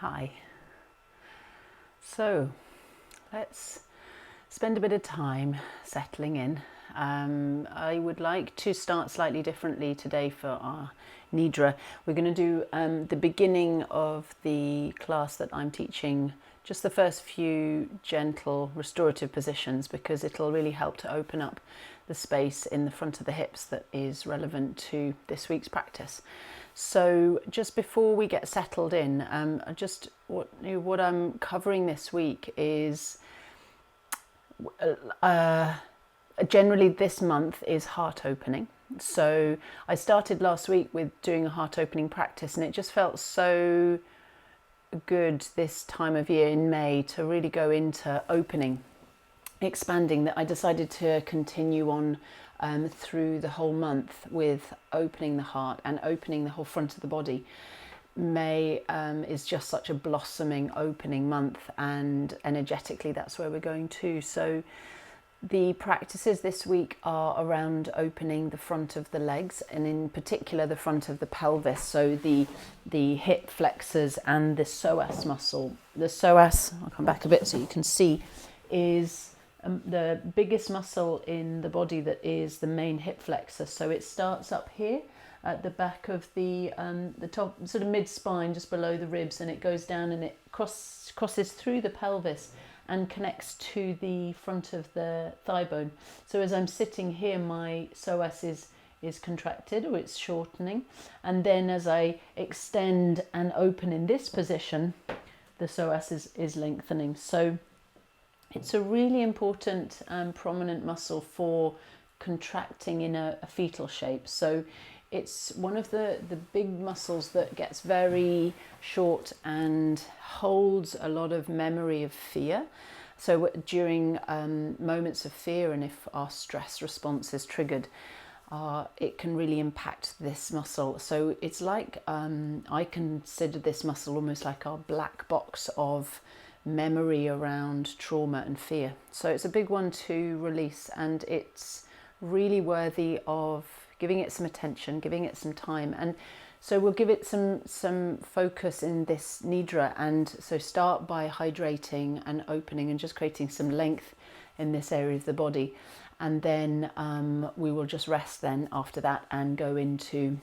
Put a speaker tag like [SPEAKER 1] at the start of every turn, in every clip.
[SPEAKER 1] Hi. So let's spend a bit of time settling in. I would like to start slightly differently today for our nidra. We're going to do the beginning of the class that I'm teaching, just the first few gentle restorative positions, because it'll really help to open up the space in the front of the hips that is relevant to this week's practice. So just before we get settled in, what I'm covering this week is generally this month is heart opening. So I started last week with doing a heart opening practice, and it just felt so good this time of year in May to really go into opening, expanding, that I decided to continue on through the whole month with opening the heart and opening the whole front of the body. May is just such a blossoming opening month, and energetically that's where we're going to. So the practices this week are around opening the front of the legs, and in particular the front of the pelvis, so the hip flexors and the psoas muscle. The psoas, I'll come back a bit so you can see, is the biggest muscle in the body that is the main hip flexor. So it starts up here at the back of the top, sort of mid-spine, just below the ribs, and it goes down and it crosses through the pelvis and connects to the front of the thigh bone. So as I'm sitting here, my psoas is contracted, or it's shortening, and then as I extend and open in this position, the psoas is lengthening. So it's a really important prominent muscle for contracting in a fetal shape. So it's one of the big muscles that gets very short and holds a lot of memory of fear. So during moments of fear, and if our stress response is triggered, it can really impact this muscle. So it's like, I consider this muscle almost like our black box of memory around trauma and fear. So it's a big one to release, and it's really worthy of giving it some attention, giving it some time. And so we'll give it some focus in this nidra, and so start by hydrating and opening and just creating some length in this area of the body, and then we will just rest then after that and go into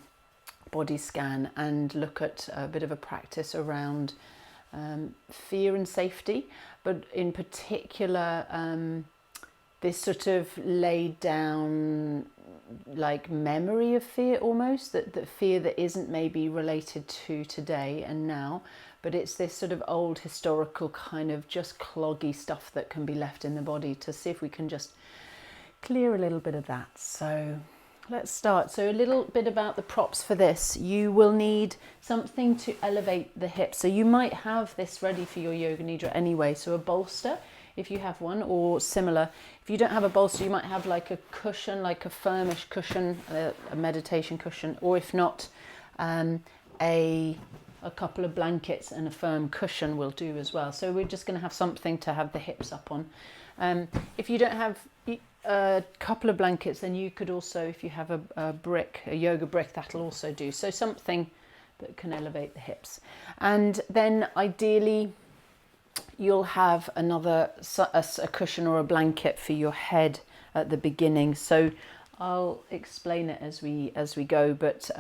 [SPEAKER 1] body scan and look at a bit of a practice around fear and safety, but in particular this sort of laid down like memory of fear, almost that fear that isn't maybe related to today and now, but it's this sort of old historical kind of just cloggy stuff that can be left in the body, to see if we can just clear a little bit of that. So let's start. So a little bit about the props for this. You will need something to elevate the hips. So you might have this ready for your yoga nidra anyway. So a bolster, if you have one, or similar. If you don't have a bolster, you might have like a cushion, like a firmish cushion, a meditation cushion, or if not, a couple of blankets and a firm cushion will do as well. So we're just going to have something to have the hips up on. If you don't have a couple of blankets, then you could also, if you have a brick, a yoga brick, that'll also do. So something that can elevate the hips. And then ideally you'll have a cushion or a blanket for your head at the beginning. So I'll explain it as we go, but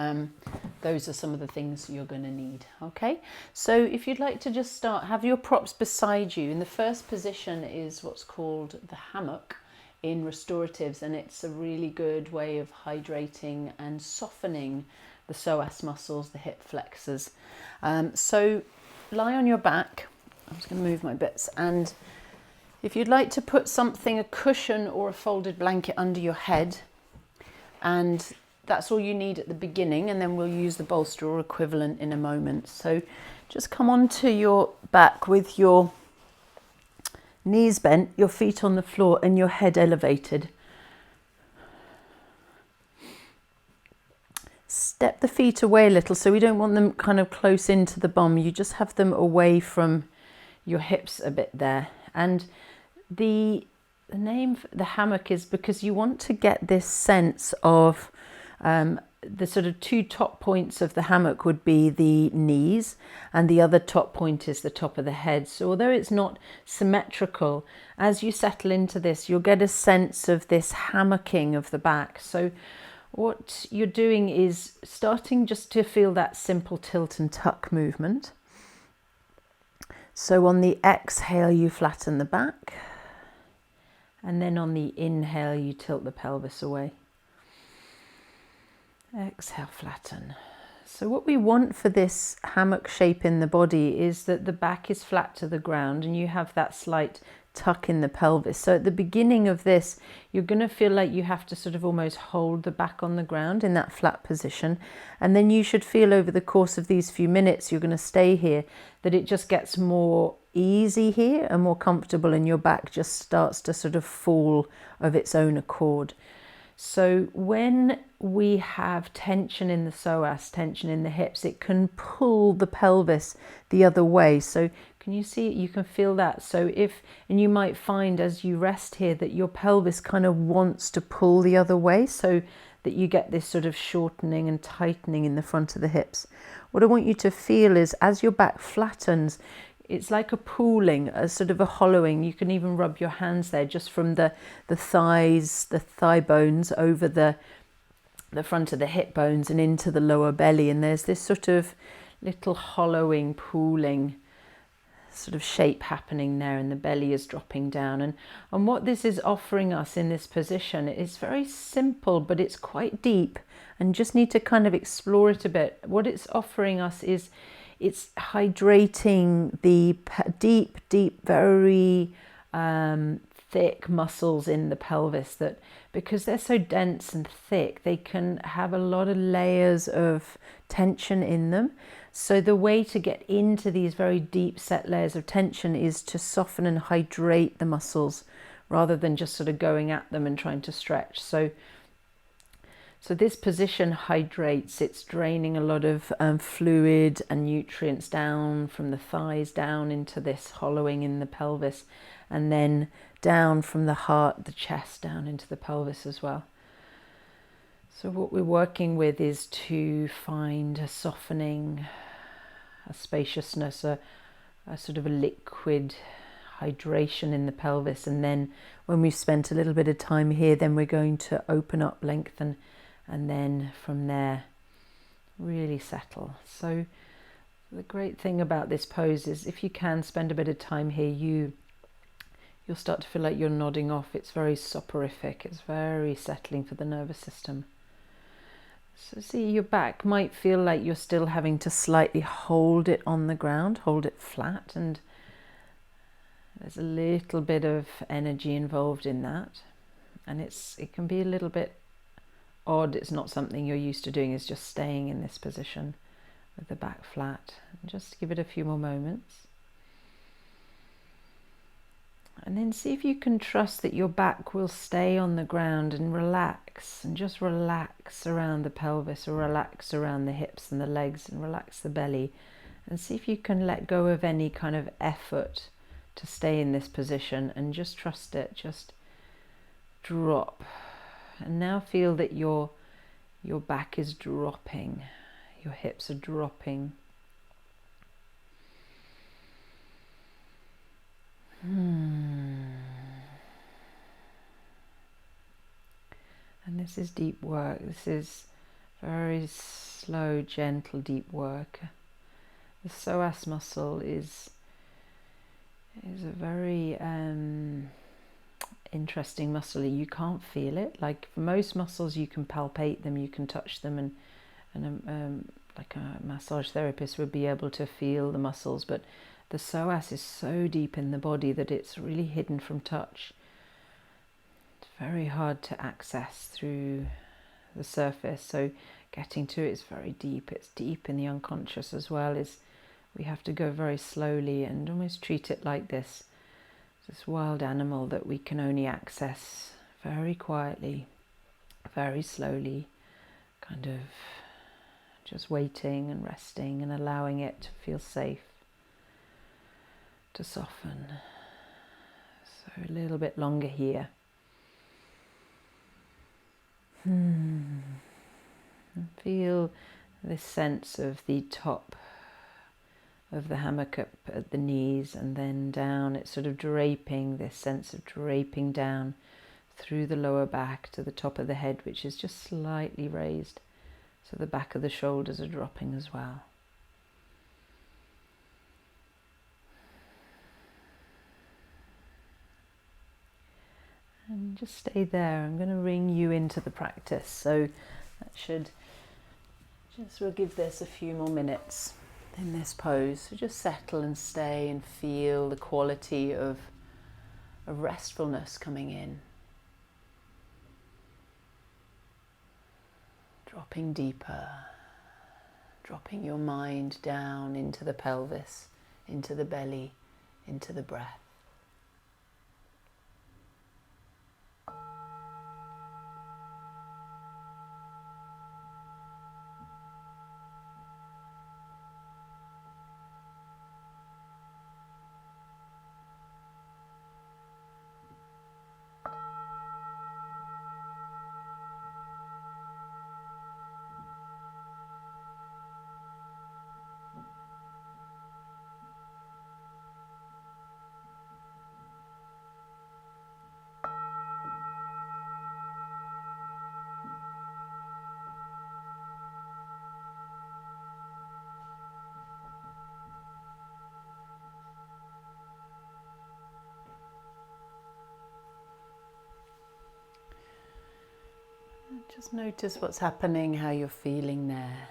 [SPEAKER 1] those are some of the things you're going to need. Okay, so if you'd like to just start, have your props beside you. And the first position is what's called the hammock in restoratives, and it's a really good way of hydrating and softening the psoas muscles, the hip flexors. So lie on your back. I'm just going to move my bits, and if you'd like to put something, a cushion or a folded blanket under your head, and that's all you need at the beginning, and then we'll use the bolster or equivalent in a moment. So just come onto your back with your knees bent, your feet on the floor, and your head elevated. Step the feet away a little, so we don't want them kind of close into the bum. You just have them away from your hips a bit there. And the name for the hammock is because you want to get this sense of the sort of two top points of the hammock would be the knees, and the other top point is the top of the head. So although it's not symmetrical, as you settle into this, you'll get a sense of this hammocking of the back. So what you're doing is starting just to feel that simple tilt and tuck movement. So on the exhale, you flatten the back, and then on the inhale, you tilt the pelvis away. Exhale, flatten. So what we want for this hammock shape in the body is that the back is flat to the ground and you have that slight tuck in the pelvis. So at the beginning of this, you're going to feel like you have to sort of almost hold the back on the ground in that flat position. And then you should feel over the course of these few minutes you're going to stay here, that it just gets more easy here and more comfortable, and your back just starts to sort of fall of its own accord. So when we have tension in the psoas, tension in the hips, it can pull the pelvis the other way. So can you see it? You can feel that. So and you might find as you rest here that your pelvis kind of wants to pull the other way, so that you get this sort of shortening and tightening in the front of the hips. What I want you to feel is as your back flattens, it's like a pooling, a sort of a hollowing. You can even rub your hands there just from the thighs, the thigh bones over the front of the hip bones and into the lower belly. And there's this sort of little hollowing, pooling sort of shape happening there, and the belly is dropping down. And what this is offering us in this position is very simple, but it's quite deep, and just need to kind of explore it a bit. What it's offering us is it's hydrating the deep, very thick muscles in the pelvis, that because they're so dense and thick, they can have a lot of layers of tension in them. So the way to get into these very deep set layers of tension is to soften and hydrate the muscles rather than just sort of going at them and trying to stretch. So this position hydrates. It's draining a lot of fluid and nutrients down from the thighs down into this hollowing in the pelvis, and then down from the heart, the chest, down into the pelvis as well. So what we're working with is to find a softening, a spaciousness, a sort of a liquid hydration in the pelvis. And then when we've spent a little bit of time here, then we're going to open up, lengthen, and then from there really settle. So the great thing about this pose is if you can spend a bit of time here, you'll start to feel like you're nodding off. It's very soporific, it's very settling for the nervous system. So see, your back might feel like you're still having to slightly hold it on the ground, hold it flat, and there's a little bit of energy involved in that, and it can be a little bit odd. It's not something you're used to doing, is just staying in this position with the back flat. And just give it a few more moments. And then see if you can trust that your back will stay on the ground and relax, and just relax around the pelvis, or relax around the hips and the legs, and relax the belly. And see if you can let go of any kind of effort to stay in this position and just trust it. Just drop. And now feel that your back is dropping, your hips are dropping. And this is deep work. This is very slow, gentle, deep work. The psoas muscle is a very interesting muscle. You can't feel it. Like for most muscles, you can palpate them, you can touch them, and like a massage therapist would be able to feel the muscles. But the psoas is so deep in the body that it's really hidden from touch. It's very hard to access through the surface. So getting to it is very deep. It's deep in the unconscious as well. We have to go very slowly and almost treat it like this wild animal that we can only access very quietly, very slowly, kind of just waiting and resting and allowing it to feel safe, to soften. So a little bit longer here. And Feel this sense of the top of the hammock up at the knees and then down. It's sort of draping, this sense of draping down through the lower back to the top of the head, which is just slightly raised. So the back of the shoulders are dropping as well. And just stay there. I'm going to bring you into the practice. So that should we'll give this a few more minutes in this pose. So just settle and stay and feel the quality of restfulness coming in. Dropping deeper, dropping your mind down into the pelvis, into the belly, into the breath. Just notice what's happening, how you're feeling there.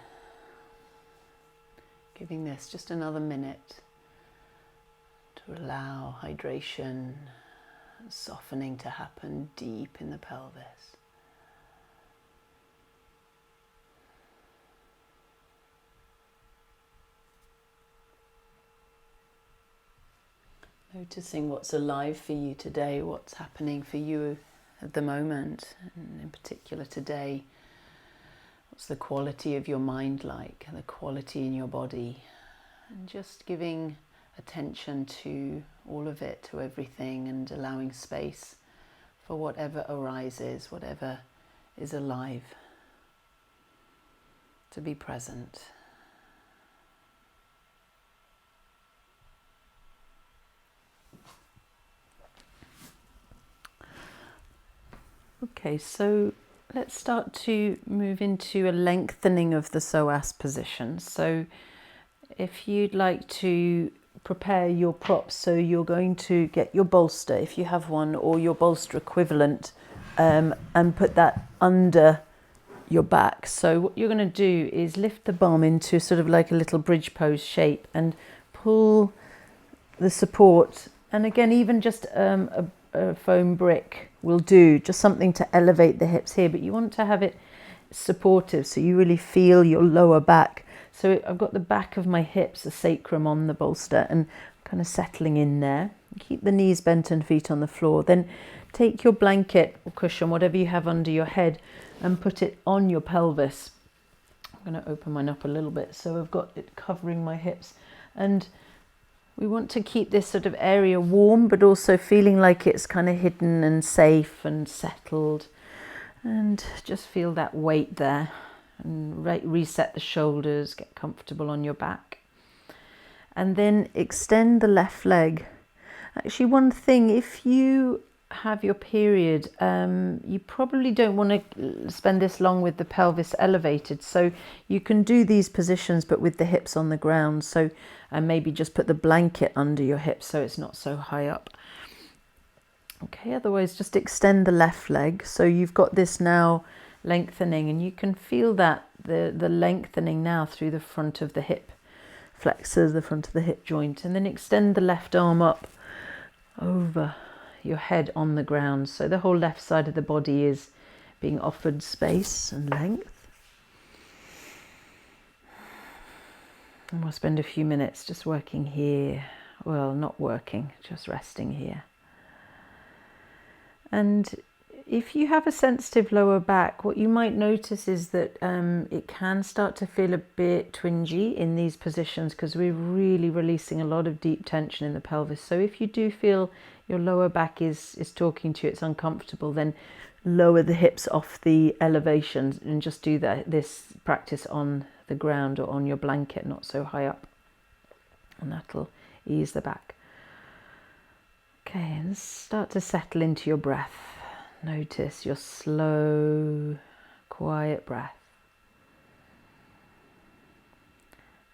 [SPEAKER 1] Giving this just another minute to allow hydration, softening to happen deep in the pelvis. Noticing what's alive for you today, what's happening for you at the moment, and in particular today. What's the quality of your mind like, and the quality in your body, and just giving attention to all of it, to everything, and allowing space for whatever arises, whatever is alive, to be present. Okay, so let's start to move into a lengthening of the psoas position. So if you'd like to prepare your props, so you're going to get your bolster, if you have one, or your bolster equivalent, and put that under your back. So what you're going to do is lift the bum into sort of like a little bridge pose shape and pull the support, and again, even just a foam brick will do, just something to elevate the hips here, but you want to have it supportive so you really feel your lower back. So I've got the back of my hips, the sacrum on the bolster, and kind of settling in there. Keep the knees bent and feet on the floor. Then take your blanket or cushion, whatever you have under your head, and put it on your pelvis. I'm going to open mine up a little bit so I've got it covering my hips, and we want to keep this sort of area warm, but also feeling like it's kind of hidden and safe and settled. And just feel that weight there. And reset the shoulders, get comfortable on your back. And then extend the left leg. Actually, one thing, if you have your period, you probably don't want to spend this long with the pelvis elevated. So you can do these positions, but with the hips on the ground. So and maybe just put the blanket under your hips so it's not so high up. Okay, otherwise just extend the left leg. So you've got this now lengthening, and you can feel that, the lengthening now through the front of the hip flexors, the front of the hip joint. And then extend the left arm up over your head on the ground. So the whole left side of the body is being offered space and length. And we'll spend a few minutes just working here. Well, not working, just resting here. And if you have a sensitive lower back, what you might notice is that it can start to feel a bit twingy in these positions because we're really releasing a lot of deep tension in the pelvis. So if you do feel your lower back is talking to you, it's uncomfortable, then lower the hips off the elevation and just do this practice on the ground or on your blanket, not so high up, and that'll ease the back. Okay, and start to settle into your breath. Notice your slow, quiet breath.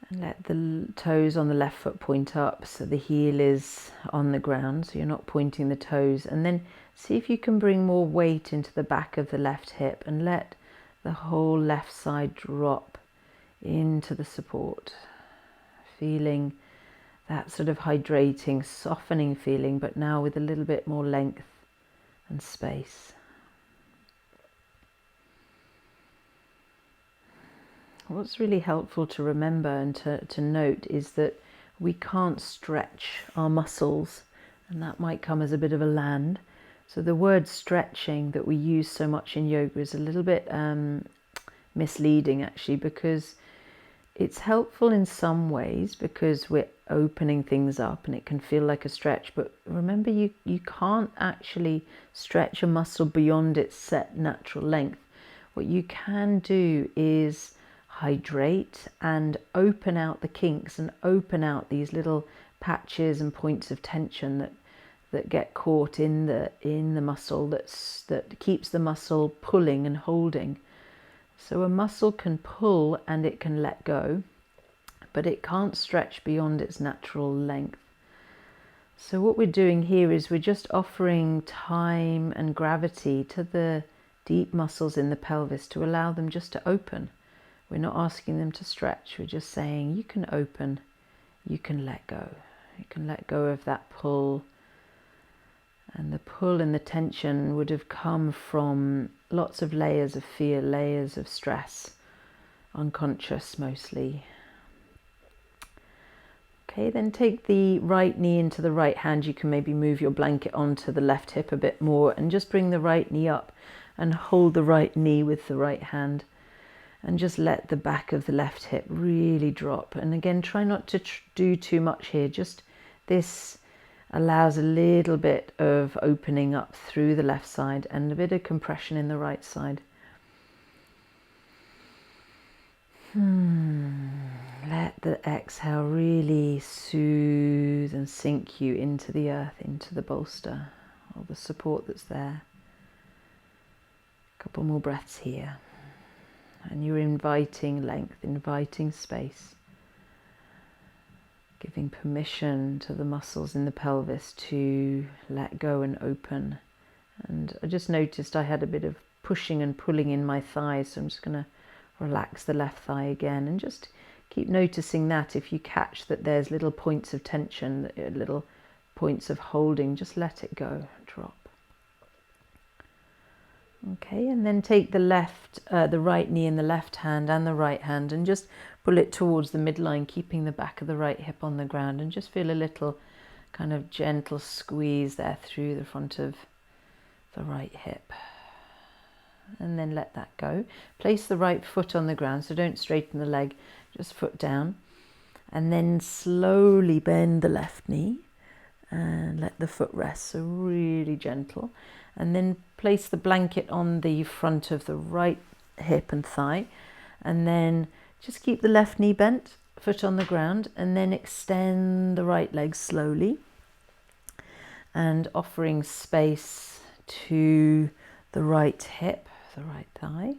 [SPEAKER 1] And let the toes on the left foot point up so the heel is on the ground, so you're not pointing the toes. And then see if you can bring more weight into the back of the left hip and let the whole left side drop into the support. Feeling that sort of hydrating, softening feeling, but now with a little bit more length and space. What's really helpful to remember and to note is that we can't stretch our muscles, and that might come as a bit of a land. So the word stretching that we use so much in yoga is a little bit misleading actually, because it's helpful in some ways because we're opening things up and it can feel like a stretch, but remember you can't actually stretch a muscle beyond its set natural length. What you can do is hydrate and open out the kinks and open out these little patches and points of tension that get caught in the muscle that keeps the muscle pulling and holding. So a muscle can pull and it can let go, but it can't stretch beyond its natural length. So what we're doing here is we're just offering time and gravity to the deep muscles in the pelvis to allow them just to open. We're not asking them to stretch. We're just saying you can open, you can let go. You can let go of that pull. And the pull and the tension would have come from lots of layers of fear, layers of stress, unconscious mostly. Okay, then take the right knee into the right hand. You can maybe move your blanket onto the left hip a bit more and just bring the right knee up and hold the right knee with the right hand. And just let the back of the left hip really drop. And again, try not to do too much here. Just this allows a little bit of opening up through the left side and a bit of compression in the right side. Let the exhale really soothe and sink you into the earth, into the bolster, or the support that's there. A couple more breaths here. And you're inviting length, inviting space, giving permission to the muscles in the pelvis to let go and open. And I just noticed I had a bit of pushing and pulling in my thighs, so I'm just going to relax the left thigh again and just keep noticing that. If you catch that there's little points of tension, little points of holding, just let it go, drop. Okay, and then take the right knee in the left hand and the right hand and just pull it towards the midline, keeping the back of the right hip on the ground, and just feel a little kind of gentle squeeze there through the front of the right hip. And then let that go. Place the right foot on the ground, so don't straighten the leg, just foot down. And then slowly bend the left knee and let the foot rest, so really gentle. And then place the blanket on the front of the right hip and thigh, and then just keep the left knee bent, foot on the ground, and then extend the right leg slowly and offering space to the right hip, the right thigh,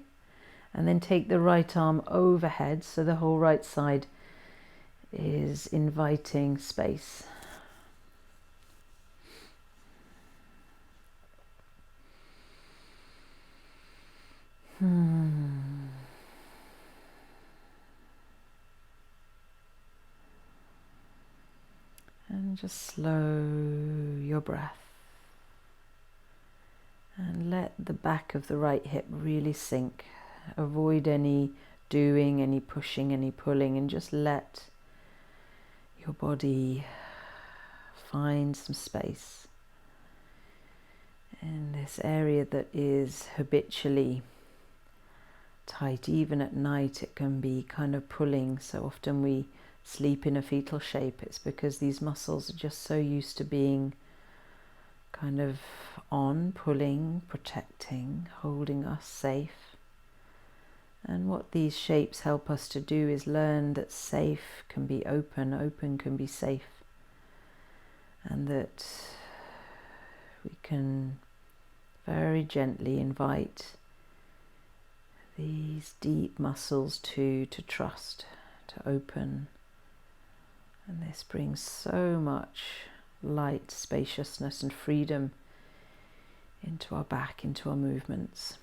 [SPEAKER 1] and then take the right arm overhead so the whole right side is inviting space. And just slow your breath and let the back of the right hip really sink. Avoid any doing, any pushing, any pulling, and just let your body find some space in this area that is habitually tight. Even at night it can be kind of pulling. So often we sleep in a fetal shape. It's because these muscles are just so used to being kind of on, pulling, protecting, holding us safe. And what these shapes help us to do is learn that safe can be open, open can be safe, and that we can very gently invite these deep muscles to trust, to open. And this brings so much light, spaciousness and freedom into our back, into our movements.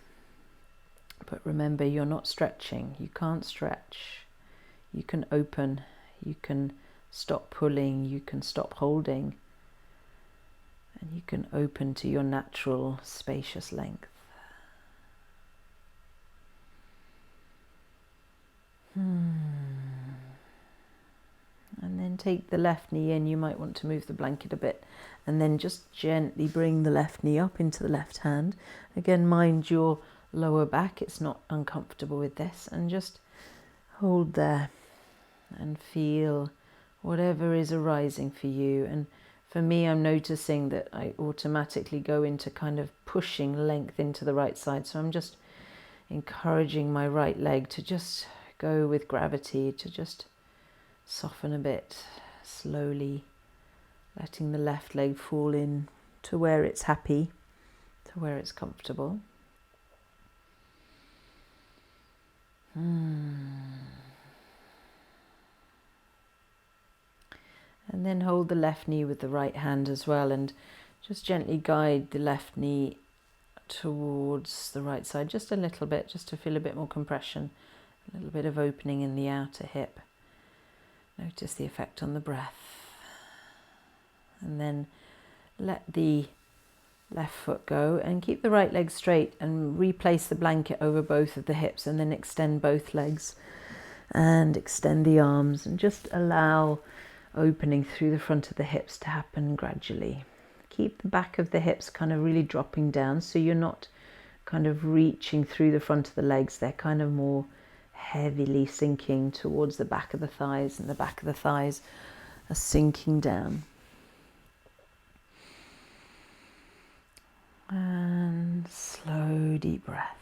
[SPEAKER 1] But remember, you're not stretching. You can't stretch. You can open. You can stop pulling. You can stop holding. And you can open to your natural, spacious length. And then take the left knee in. You might want to move the blanket a bit. And then just gently bring the left knee up into the left hand. Again, mind your lower back. It's not uncomfortable with this. And just hold there and feel whatever is arising for you. And for me, I'm noticing that I automatically go into kind of pushing length into the right side. So I'm just encouraging my right leg to just go with gravity, to just soften a bit, slowly letting the left leg fall in to where it's happy, to where it's comfortable. And then hold the left knee with the right hand as well, and just gently guide the left knee towards the right side, just a little bit, just to feel a bit more compression, a little bit of opening in the outer hip. Notice the effect on the breath. And then let the left foot go and keep the right leg straight and replace the blanket over both of the hips, and then extend both legs and extend the arms, and just allow opening through the front of the hips to happen gradually. Keep the back of the hips kind of really dropping down, so you're not kind of reaching through the front of the legs. They're kind of more heavily sinking towards the back of the thighs, and the back of the thighs are sinking down. And slow, deep breath.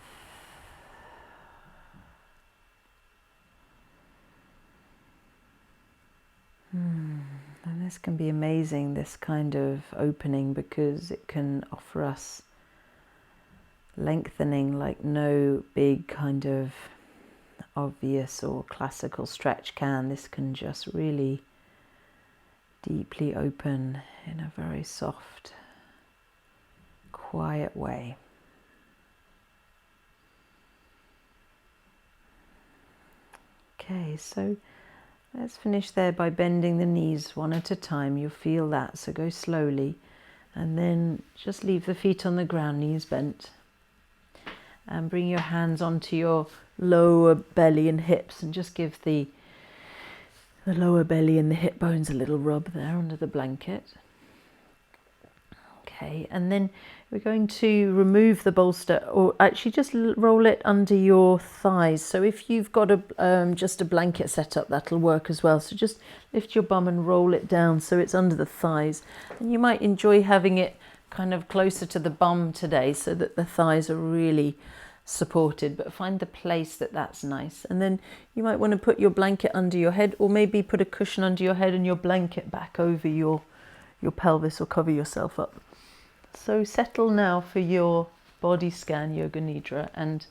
[SPEAKER 1] And this can be amazing, this kind of opening, because it can offer us lengthening like no big kind of obvious or classical stretch can. This can just really deeply open in a very soft, quiet way. Okay, so let's finish there by bending the knees one at a time. You'll feel that, so go slowly, and then just leave the feet on the ground, knees bent, and bring your hands onto your lower belly and hips, and just give the lower belly and the hip bones a little rub there under the blanket. Okay, and then we're going to remove the bolster, or actually just roll it under your thighs. So if you've got just a blanket set up, that'll work as well. So just lift your bum and roll it down so it's under the thighs. And you might enjoy having it kind of closer to the bum today, so that the thighs are really supported, but find the place that's nice. And then you might want to put your blanket under your head, or maybe put a cushion under your head and your blanket back over your pelvis, or cover yourself up. So settle now for your body scan, Yoga Nidra, and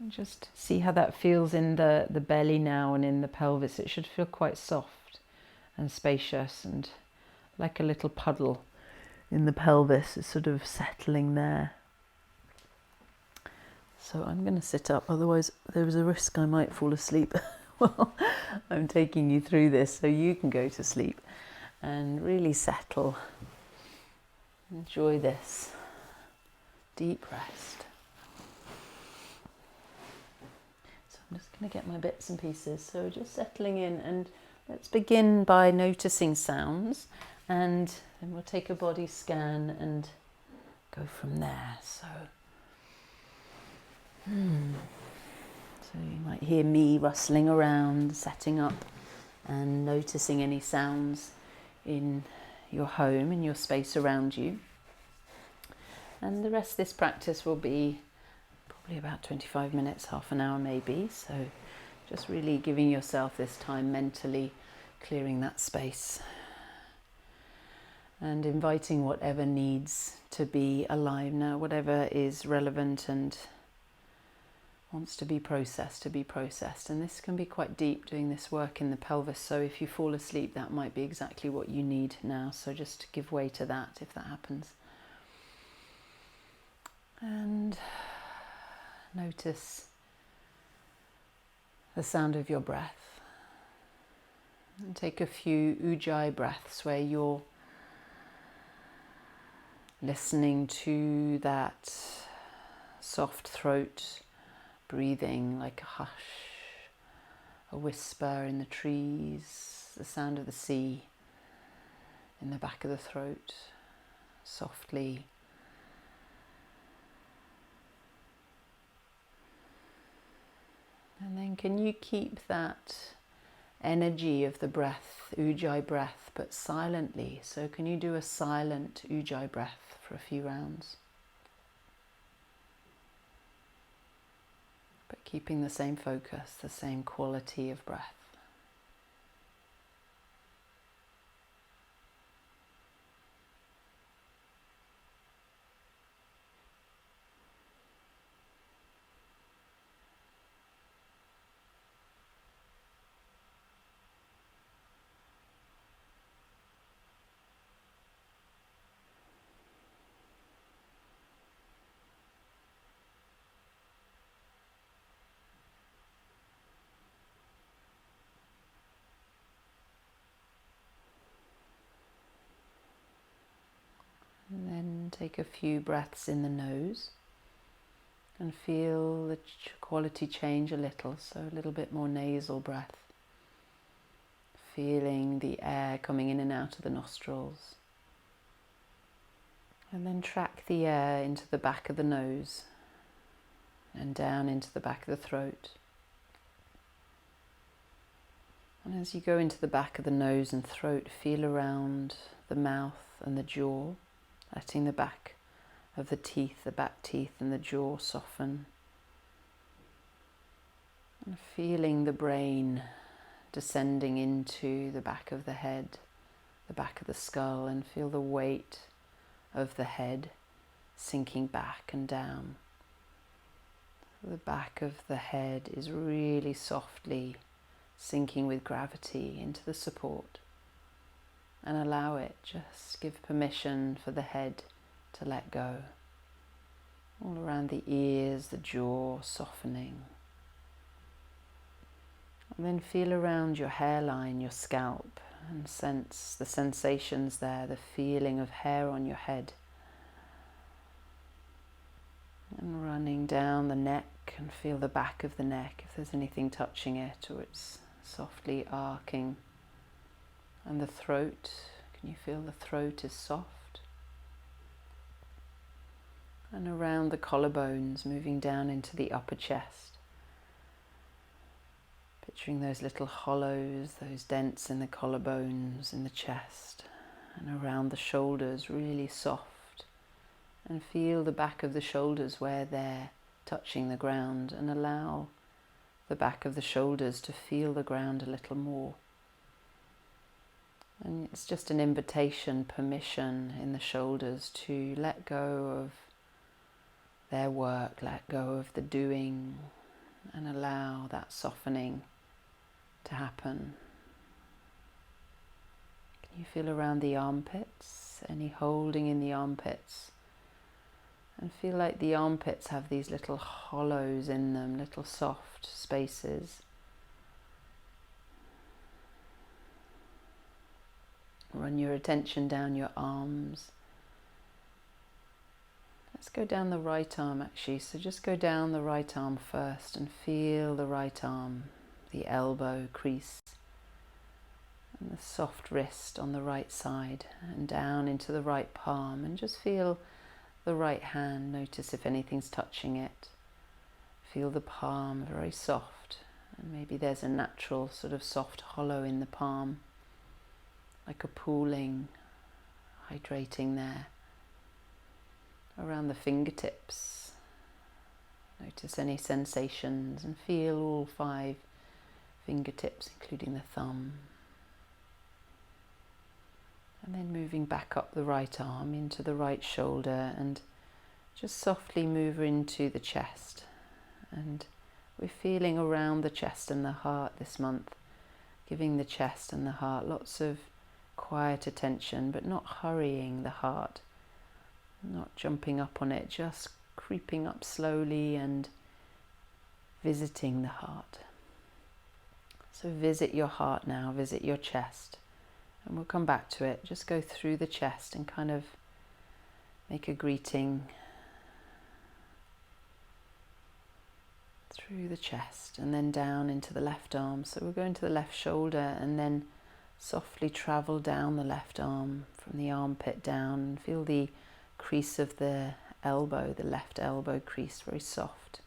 [SPEAKER 1] just see how that feels in the belly now and in the pelvis. It should feel quite soft and spacious, and like a little puddle in the pelvis is sort of settling there. So I'm going to sit up, otherwise there is a risk I might fall asleep. Well, I'm taking you through this so you can go to sleep and really settle. Enjoy this deep rest. So I'm just going to get my bits and pieces. So just settling in, and let's begin by noticing sounds, and then we'll take a body scan and go from there. So you might hear me rustling around, setting up, and noticing any sounds in your home and your space around you. And the rest of this practice will be probably about 25 minutes, half an hour maybe. So just really giving yourself this time mentally, clearing that space and inviting whatever needs to be alive now, whatever is relevant and wants to be processed. And this can be quite deep, doing this work in the pelvis. So if you fall asleep, that might be exactly what you need now. So just give way to that if that happens. And notice the sound of your breath. And take a few ujjayi breaths where you're listening to that soft throat breathing, like a hush, a whisper in the trees, the sound of the sea in the back of the throat, softly. And then can you keep that energy of the breath, ujjayi breath, but silently? So can you do a silent ujjayi breath for a few rounds? But keeping the same focus, the same quality of breath. And then take a few breaths in the nose and feel the quality change a little, so a little bit more nasal breath. Feeling the air coming in and out of the nostrils. And then track the air into the back of the nose and down into the back of the throat. And as you go into the back of the nose and throat, feel around the mouth and the jaw, letting the back of the teeth, the back teeth and the jaw soften. And feeling the brain descending into the back of the head, the back of the skull, and feel the weight of the head sinking back and down. The back of the head is really softly sinking with gravity into the support. And allow it, just give permission for the head to let go. All around the ears, the jaw softening. And then feel around your hairline, your scalp, and sense the sensations there, the feeling of hair on your head. And running down the neck, and feel the back of the neck if there's anything touching it or it's softly arcing. And the throat, can you feel the throat is soft? And around the collarbones, moving down into the upper chest. Picturing those little hollows, those dents in the collarbones, in the chest. And around the shoulders, really soft. And feel the back of the shoulders where they're touching the ground. And allow the back of the shoulders to feel the ground a little more. And it's just an invitation, permission in the shoulders to let go of their work, let go of the doing, and allow that softening to happen. Can you feel around the armpits, any holding in the armpits? And feel like the armpits have these little hollows in them, little soft spaces. Run your attention down your arms. Let's go down the right arm actually. So just go down the right arm first and feel the right arm, the elbow crease, and the soft wrist on the right side, and down into the right palm, and just feel the right hand. Notice if anything's touching it. Feel the palm very soft, and maybe there's a natural sort of soft hollow in the palm, like a pooling hydrating there. Around the fingertips, notice any sensations and feel all 5 fingertips, including the thumb. And then moving back up the right arm into the right shoulder, and just softly move into the chest. And we're feeling around the chest and the heart this month, giving the chest and the heart lots of quiet attention, but not hurrying the heart, not jumping up on it, just creeping up slowly and visiting the heart. So visit your heart now, visit your chest, and we'll come back to it. Just go through the chest and kind of make a greeting through the chest, and then down into the left arm. So we're going to the left shoulder, and then softly travel down the left arm from the armpit down, and feel the crease of the elbow, the left elbow crease, very soft,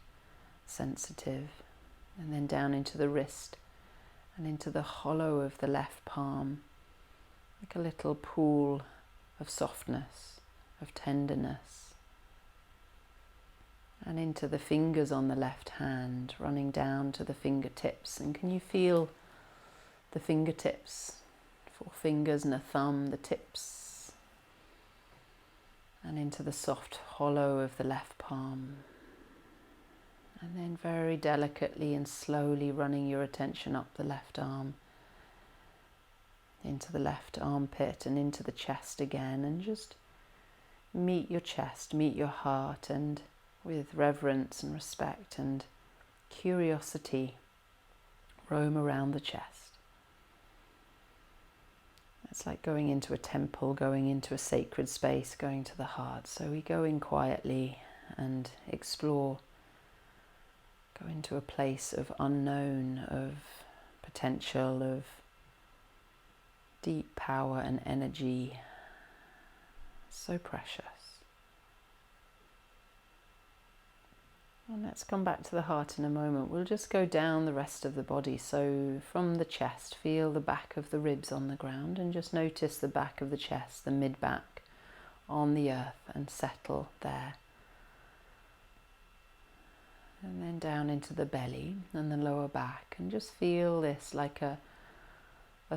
[SPEAKER 1] sensitive, and then down into the wrist and into the hollow of the left palm, like a little pool of softness, of tenderness, and into the fingers on the left hand, running down to the fingertips. And can you feel the fingertips, 4 fingers and a thumb, the tips, and into the soft hollow of the left palm. And then very delicately and slowly running your attention up the left arm, into the left armpit and into the chest again, and just meet your chest, meet your heart, and with reverence and respect and curiosity, roam around the chest. It's like going into a temple, going into a sacred space, going to the heart. So we go in quietly and explore, go into a place of unknown, of potential, of deep power and energy. So precious. And let's come back to the heart in a moment. We'll just go down the rest of the body. So from the chest, feel the back of the ribs on the ground, and just notice the back of the chest, the mid-back on the earth, and settle there. And then down into the belly and the lower back, and just feel this like a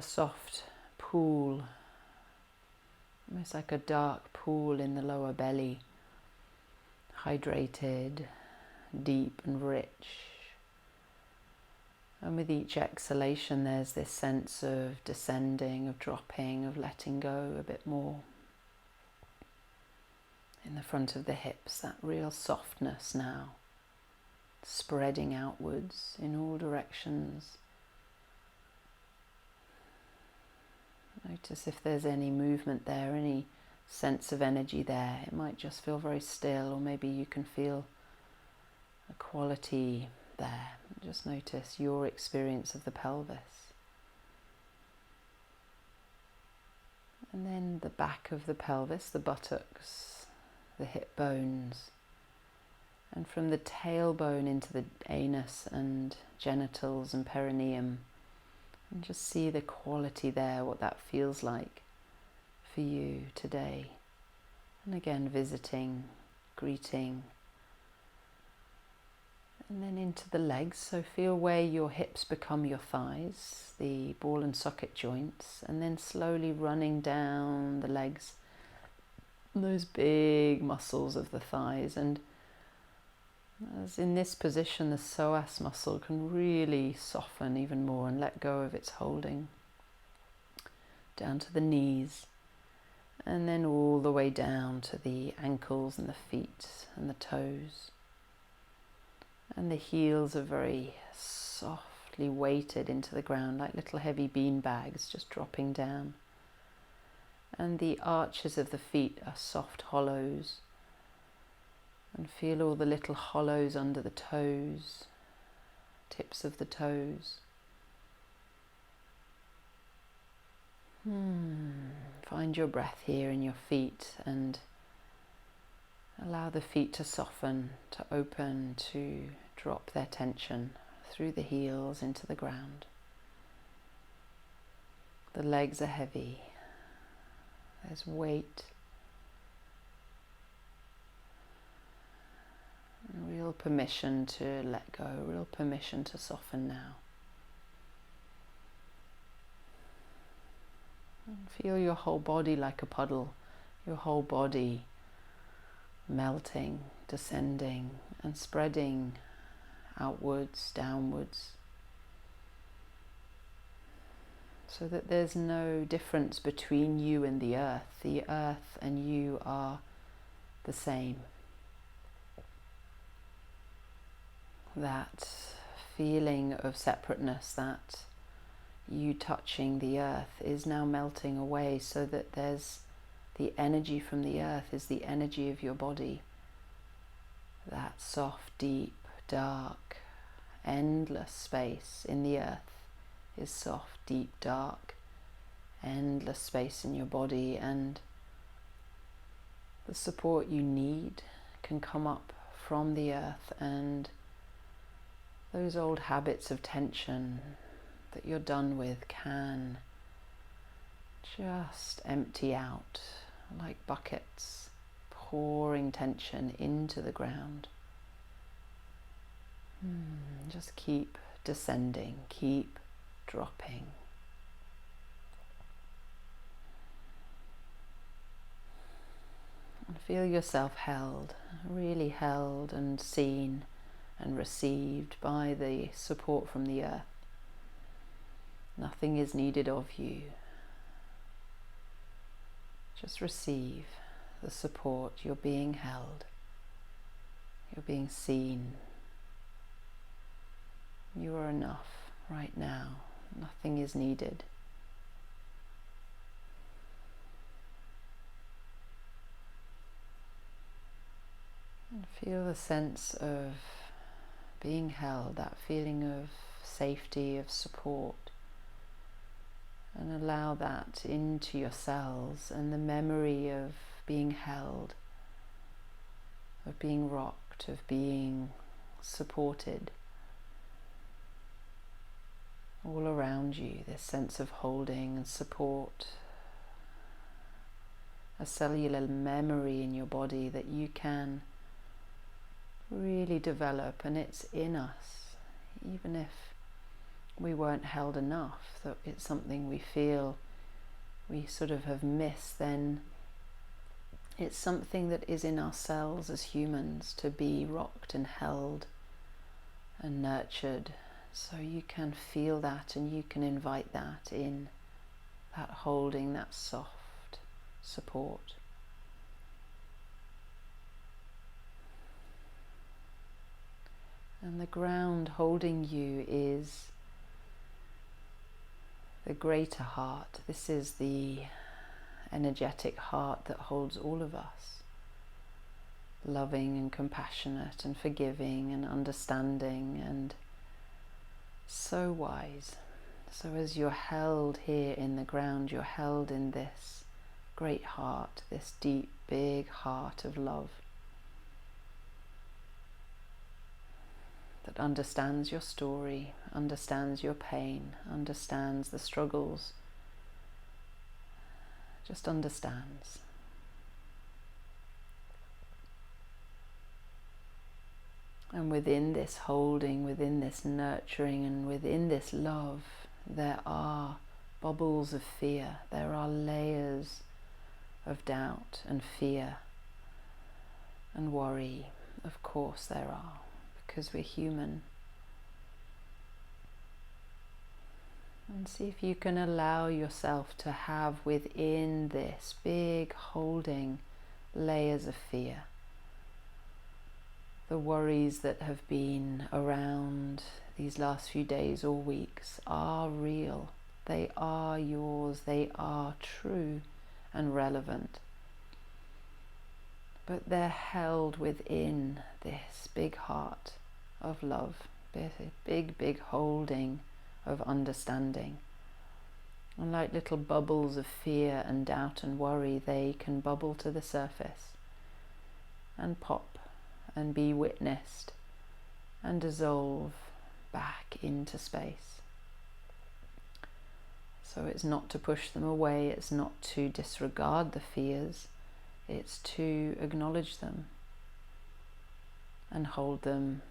[SPEAKER 1] soft pool, almost like a dark pool in the lower belly, hydrated, deep and rich. And with each exhalation there's this sense of descending, of dropping, of letting go a bit more. In the front of the hips, that real softness now, spreading outwards in all directions. Notice if there's any movement there, any sense of energy there. It might just feel very still, or maybe you can feel a quality there. Just notice your experience of the pelvis. And then the back of the pelvis, the buttocks, the hip bones, and from the tailbone into the anus and genitals and perineum. And just see the quality there, what that feels like for you today. And again, visiting, greeting. And then into the legs, so feel where your hips become your thighs, the ball and socket joints, and then slowly running down the legs, those big muscles of the thighs. And as in this position, the psoas muscle can really soften even more and let go of its holding. Down to the knees, and then all the way down to the ankles and the feet and the toes. And the heels are very softly weighted into the ground, like little heavy bean bags just dropping down. And the arches of the feet are soft hollows. And feel all the little hollows under the toes, tips of the toes. Find your breath here in your feet, and allow the feet to soften, to open, to drop their tension through the heels into the ground. The legs are heavy. There's weight. Real permission to let go, real permission to soften now. And feel your whole body like a puddle, your whole body melting, descending and spreading outwards, downwards, so that there's no difference between you and the earth. The earth and you are the same. That feeling of separateness, that you touching the earth, is now melting away, so that there's the energy from the earth is the energy of your body. That soft, deep, dark, endless space in the earth is soft, deep, dark, endless space in your body, and the support you need can come up from the earth, and those old habits of tension that you're done with can just empty out like buckets, pouring tension into the ground. Just keep descending, keep dropping. And feel yourself held, really held and seen and received by the support from the earth. Nothing is needed of you. Just receive the support. You're being held. You're being seen. You are enough right now. Nothing is needed. And feel the sense of being held, that feeling of safety, of support, and allow that into your cells, and the memory of being held, of being rocked, of being supported all around you. This sense of holding and support, a cellular memory in your body that you can really develop, and it's in us. Even if we weren't held enough, that it's something we feel we sort of have missed, then it's something that is in ourselves as humans, to be rocked and held and nurtured. So you can feel that, and you can invite that in, that holding, that soft support. And the ground holding you is the greater heart. This is the energetic heart that holds all of us. Loving and compassionate and forgiving and understanding and so wise. So as you're held here in the ground, you're held in this great heart, this deep, big heart of love that understands your story, understands your pain, understands the struggles, just understands. And within this holding, within this nurturing, and within this love, there are bubbles of fear. There are layers of doubt and fear and worry. Of course there are, because we're human. And see if you can allow yourself to have within this big holding layers of fear. The worries that have been around these last few days or weeks are real. They are yours. They are true and relevant. But they're held within this big heart of love, big, big holding of understanding. And like little bubbles of fear and doubt and worry, they can bubble to the surface and pop and be witnessed and dissolve back into space. So it's not to push them away, it's not to disregard the fears, it's to acknowledge them and hold them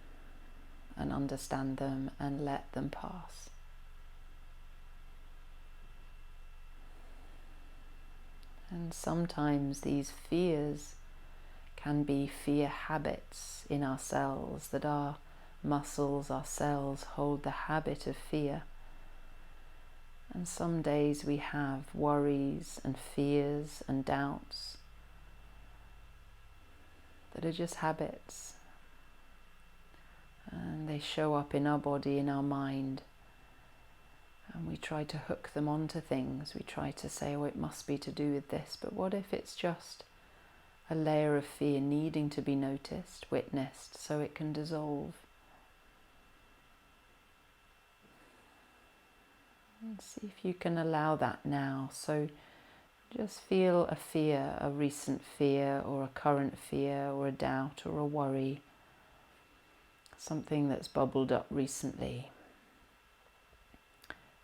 [SPEAKER 1] and understand them and let them pass. And sometimes these fears can be fear habits in our cells, that our muscles, our cells hold the habit of fear. And some days we have worries and fears and doubts that are just habits. And they show up in our body, in our mind. And we try to hook them onto things. We try to say, oh, it must be to do with this. But what if it's just a layer of fear needing to be noticed, witnessed, so it can dissolve? And see if you can allow that now. So just feel a fear, a recent fear or a current fear or a doubt or a worry, something that's bubbled up recently.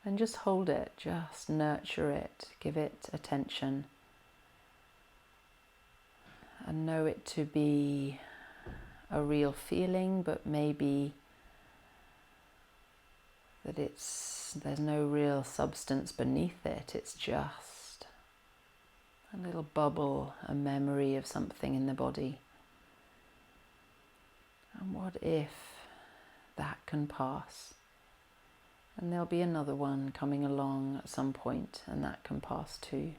[SPEAKER 1] And just hold it, just nurture it, give it attention. And know it to be a real feeling, but maybe that there's no real substance beneath it. It's just a little bubble, a memory of something in the body. And what if that can pass? And there'll be another one coming along at some point, and that can pass too.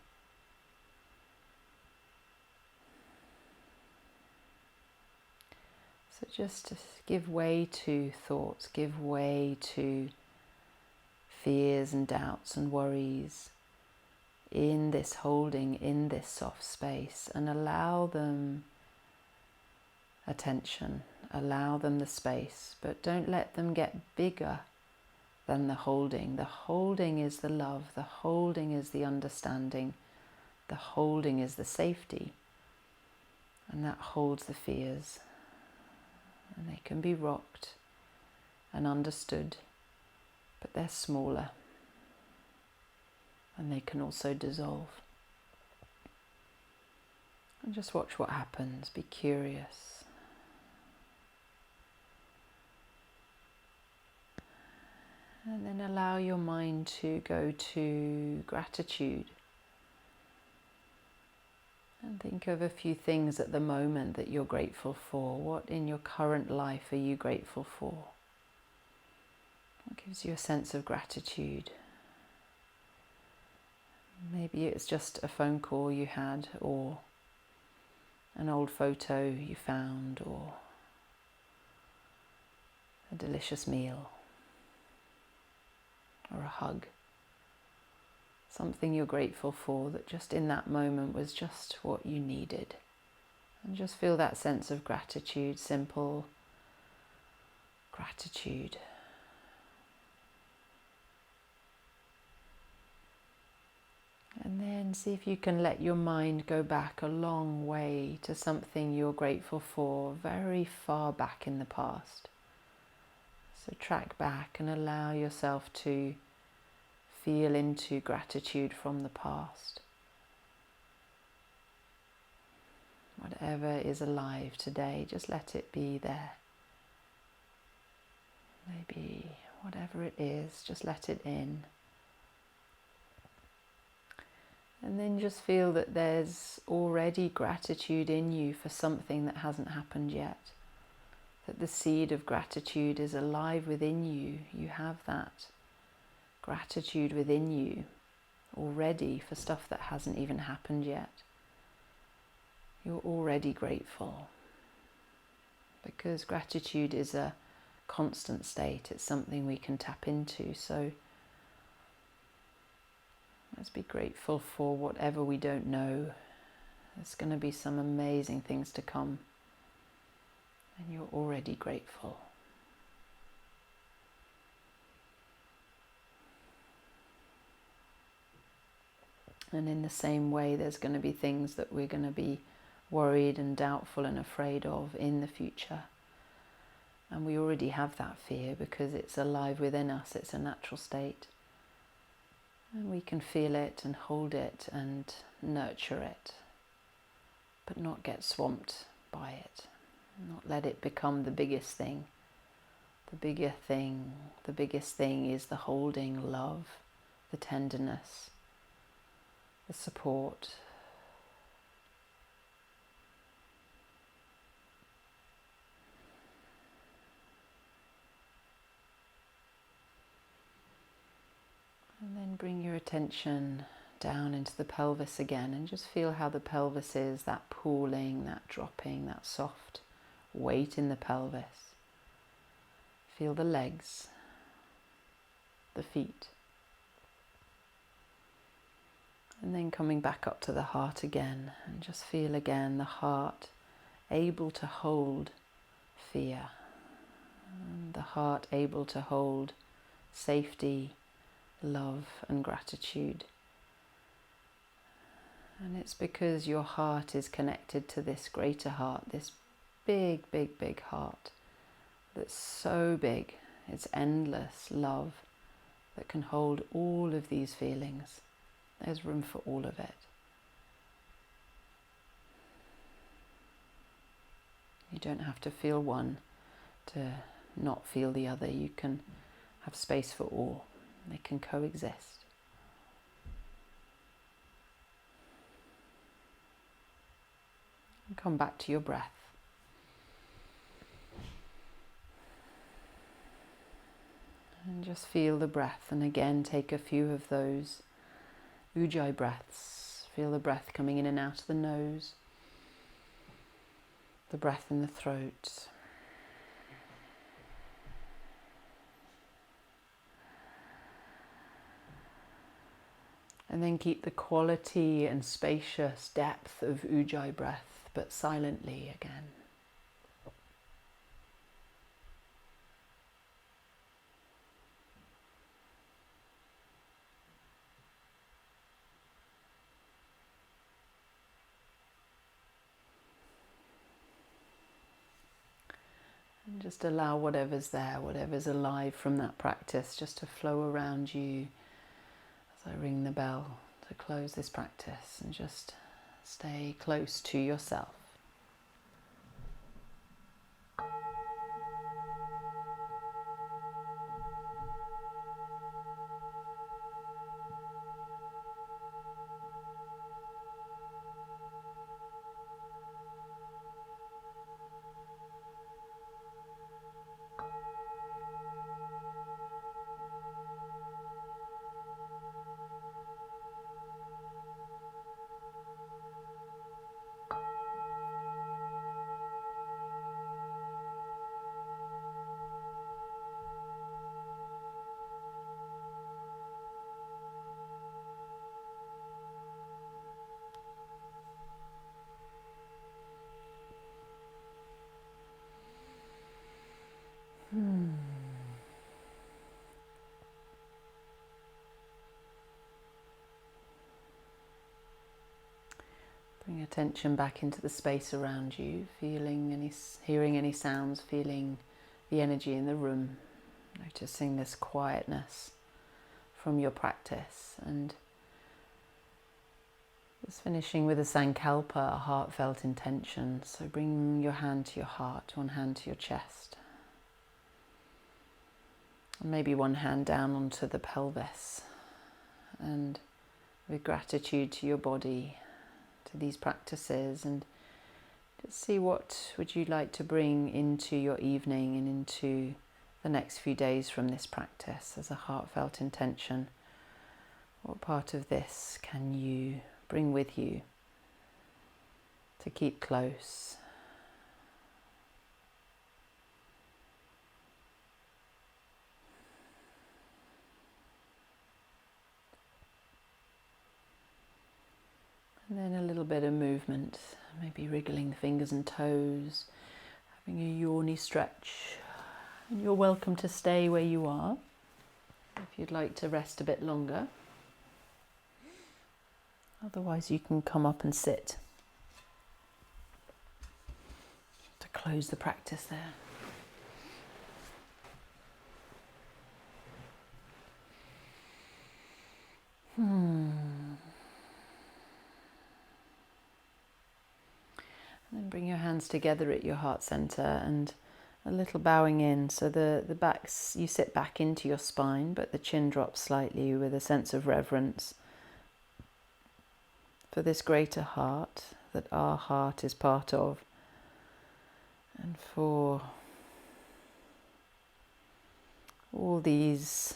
[SPEAKER 1] So just to give way to thoughts, give way to fears and doubts and worries in this holding, in this soft space, and allow them attention, allow them the space, but don't let them get bigger than the holding. The holding is the love, the holding is the understanding, the holding is the safety, and that holds the fears. And they can be rocked and understood, but they're smaller, and they can also dissolve. And just watch what happens, be curious. And then allow your mind to go to gratitude. And think of a few things at the moment that you're grateful for. What in your current life are you grateful for? What gives you a sense of gratitude? Maybe it's just a phone call you had, or an old photo you found, or a delicious meal, or a hug. Something you're grateful for that just in that moment was just what you needed. And just feel that sense of gratitude, simple gratitude. And then see if you can let your mind go back a long way to something you're grateful for, very far back in the past. So track back and allow yourself to feel into gratitude from the past. Whatever is alive today, just let it be there. Maybe whatever it is, just let it in. And then just feel that there's already gratitude in you for something that hasn't happened yet. That the seed of gratitude is alive within you. You have that gratitude within you already for stuff that hasn't even happened yet. You're already grateful, because gratitude is a constant state. It's something we can tap into. So let's be grateful for whatever we don't know. There's going to be some amazing things to come, and you're already grateful. And in the same way, there's going to be things that we're going to be worried and doubtful and afraid of in the future. And we already have that fear because it's alive within us. It's a natural state. And we can feel it and hold it and nurture it, but not get swamped by it, not let it become the biggest thing. The biggest thing is the holding love, the tenderness, the support. And then bring your attention down into the pelvis again and just feel how the pelvis is, that pooling, that dropping, that soft weight in the pelvis. Feel the legs, the feet. And then coming back up to the heart again and just feel again the heart able to hold fear, and the heart able to hold safety, love and gratitude. And it's because your heart is connected to this greater heart, this big, big, big heart that's so big, it's endless love that can hold all of these feelings. There's room for all of it. You don't have to feel one to not feel the other. You can have space for all. They can coexist. And come back to your breath. And just feel the breath, and again take a few of those ujjayi breaths. Feel the breath coming in and out of the nose, the breath in the throat. And then keep the quality and spacious depth of ujjayi breath, but silently again. And just allow whatever's there, whatever's alive from that practice, just to flow around you as I ring the bell to close this practice, and just stay close to yourself. Bring attention back into the space around you, hearing any sounds, feeling the energy in the room, noticing this quietness from your practice, and just finishing with a sankalpa, a heartfelt intention. So bring your hand to your heart, one hand to your chest, and maybe one hand down onto the pelvis, and with gratitude to your body, to these practices, and just see what would you like to bring into your evening and into the next few days from this practice as a heartfelt intention. What part of this can you bring with you to keep close? And then a little bit of movement, maybe wriggling the fingers and toes, having a yawny stretch. And you're welcome to stay where you are if you'd like to rest a bit longer. Otherwise you can come up and sit to close the practice there. And then bring your hands together at your heart center and a little bowing in. So the backs, you sit back into your spine, but the chin drops slightly with a sense of reverence for this greater heart that our heart is part of, and for all these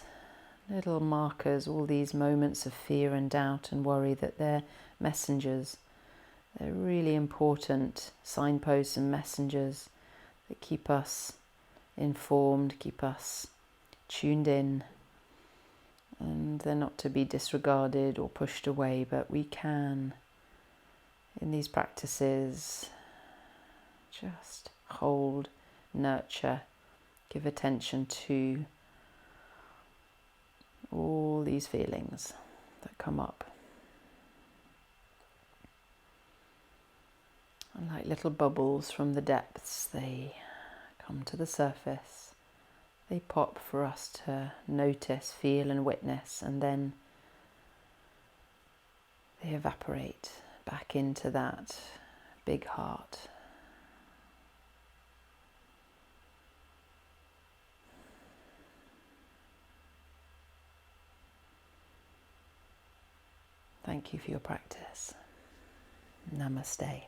[SPEAKER 1] little markers, all these moments of fear and doubt and worry, that they're messengers. They're really important signposts and messengers that keep us informed, keep us tuned in, and they're not to be disregarded or pushed away, but we can, in these practices, just hold, nurture, give attention to all these feelings that come up. And like little bubbles from the depths, they come to the surface. They pop for us to notice, feel and witness, and then they evaporate back into that big heart. Thank you for your practice. Namaste.